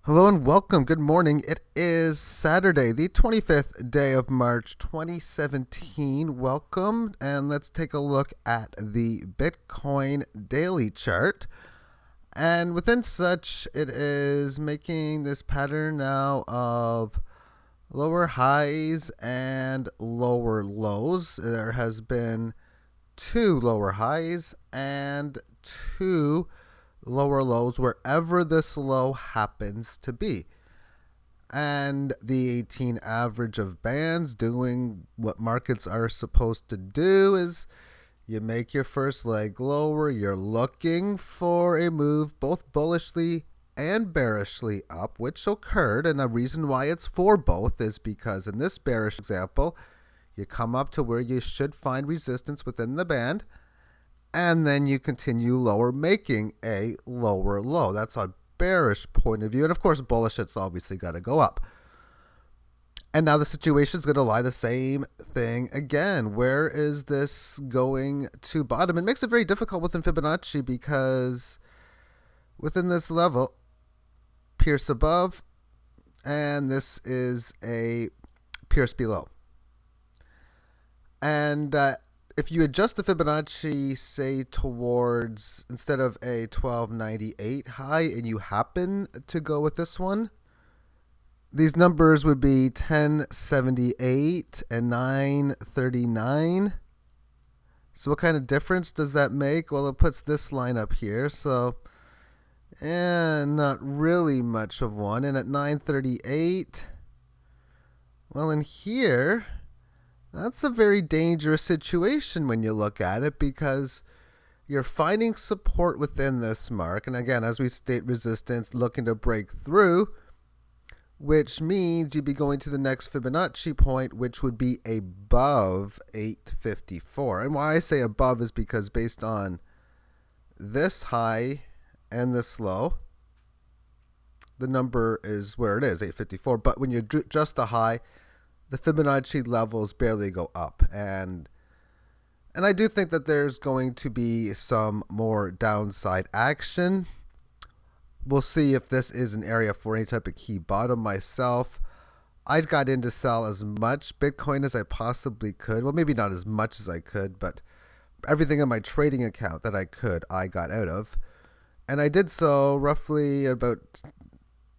Hello and welcome. Good morning. It is Saturday, the 25th day of March 2017. Welcome, and let's take a look at the Bitcoin daily chart. And within such, it is making this pattern now of lower highs and lower lows. There has been two lower highs and two lower lows wherever this low happens to be. And the 18 average of bands doing what markets are supposed to do is you make your first leg lower. You're looking for a move both bullishly and bearishly up, which occurred. And the reason why it's for both is because in this bearish example, you come up to where you should find resistance within the band, and then you continue lower, making a lower low. That's a bearish point of view. And of course, bullish, it's obviously got to go up. And now the situation is going to lie the same thing again. Where is this going to bottom? It makes it very difficult within Fibonacci because within this level, pierce above, and this is a pierce below. And if you adjust the Fibonacci, say towards, instead of a 1298 high, and you happen to go with this one, these numbers would be 1078 and 939. So what kind of difference does that make? Well, it puts this line up here, so not really much of one. And at 938, well, in here, that's a very dangerous situation when you look at it, because you're finding support within this mark. And again, as we state, resistance looking to break through, which means you'd be going to the next Fibonacci point, which would be above 854. And why I say above is because based on this high and this low, the number is where it is, 854. But when you adjust the high, the Fibonacci levels barely go up. And I do think that there's going to be some more downside action. We'll see if this is an area for any type of key bottom. Myself, I got in to sell as much Bitcoin as I possibly could. Well, maybe not as much as I could, but everything in my trading account that I could, I got out of. And I did so roughly about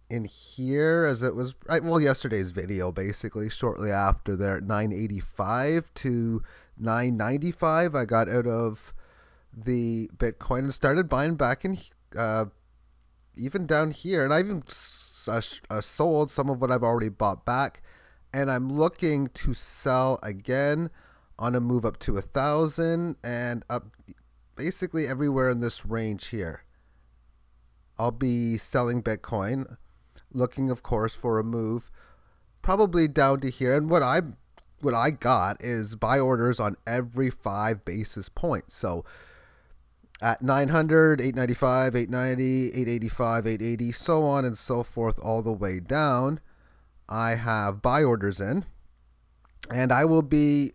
in here, as it was, yesterday's video, basically shortly after there at 985 to 995, I got out of the Bitcoin and started buying back in even down here. And I even sold some of what I've already bought back, and I'm looking to sell again on a move up to 1,000 and up basically everywhere in this range here. I'll be selling Bitcoin, looking, of course, for a move probably down to here. And what I got is buy orders on every 5 basis points. So at 900, 895, 890, 885, 880, so on and so forth, all the way down, I have buy orders in. And I will be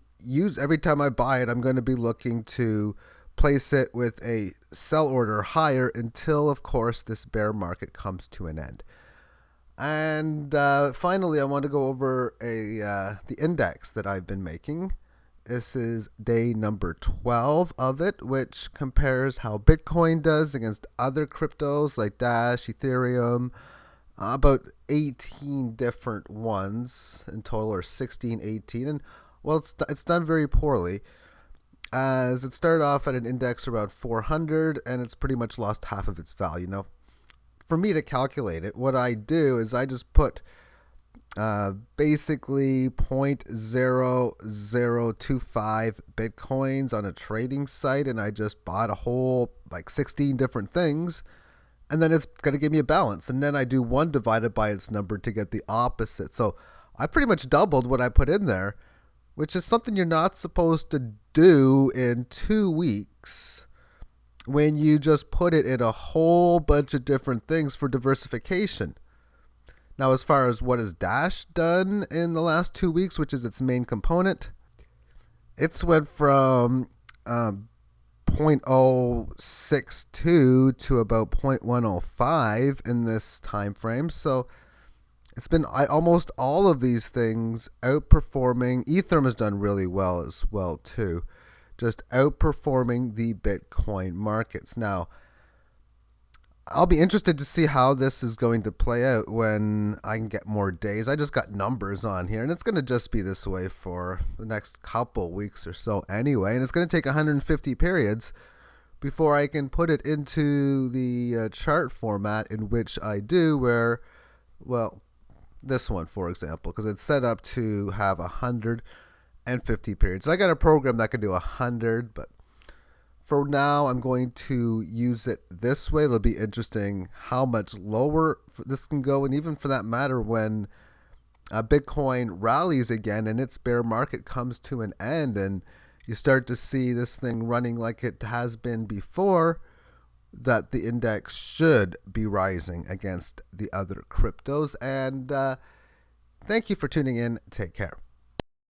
every time I buy it, I'm going to be looking to place it with a sell order higher until, of course, this bear market comes to an end. And finally, I want to go over the index that I've been making. This is day number 12 of it, which compares how Bitcoin does against other cryptos like Dash, Ethereum, about 18 different ones in total, or 16, 18. And well, it's done very poorly, as it started off at an index around 400, and it's pretty much lost half of its value. Now, for me to calculate it, what I do is I just put basically 0.0025 Bitcoins on a trading site, and I just bought a whole 16 different things, and then it's going to give me a balance. And then I do 1 divided by its number to get the opposite. So I pretty much doubled what I put in there, which is something you're not supposed to do in 2 weeks when you just put it in a whole bunch of different things for diversification. Now, as far as what has Dash done in the last 2 weeks, which is its main component, it's went from 0.062 to about 0.105 in this time frame. So it's been almost all of these things outperforming. Ethereum has done really well as well too, just outperforming the Bitcoin markets. Now, I'll be interested to see how this is going to play out when I can get more days. I just got numbers on here, and it's going to just be this way for the next couple weeks or so anyway. And it's going to take 150 periods before I can put it into the chart format in which I do, where, well, this one, for example, because it's set up to have 150 periods. So I got a program that can do 100, but for now, I'm going to use it this way. It'll be interesting how much lower this can go. And even for that matter, when Bitcoin rallies again and its bear market comes to an end and you start to see this thing running like it has been before, that the index should be rising against the other cryptos. And thank you for tuning in. Take care.